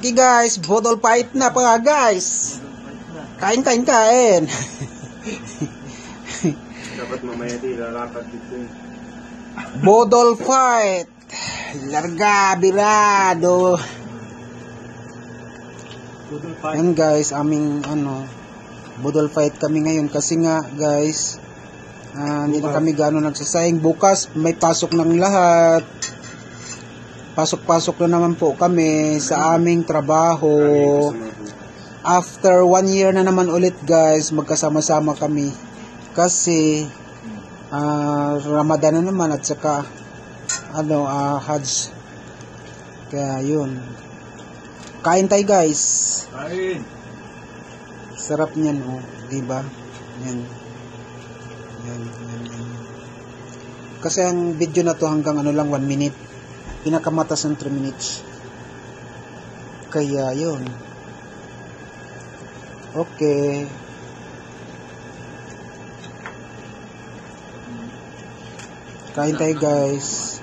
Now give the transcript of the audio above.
Okay guys, bodol fight na pa guys. Kain. Dapat mamaya di lalakad dito. Bodol fight. Larga, birado. Yan guys, aming bodol fight kami ngayon kasi nga guys, hindi na kami gano'n nagsasayang. Bukas may pasok ng lahat. Pasok na naman po kami sa aming trabaho. After 1 year na naman ulit guys, magkasama-sama kami. Kasi Ramadan na naman at saka Hajj. Kaya yun. Kain tayo guys. Kain. Sarap niyan di ba? Yan. Kasi ang video na to hanggang lang 1 minute. Pinakamatas ng 3 minutes. Kaya yun. Okay. Kain tayo guys.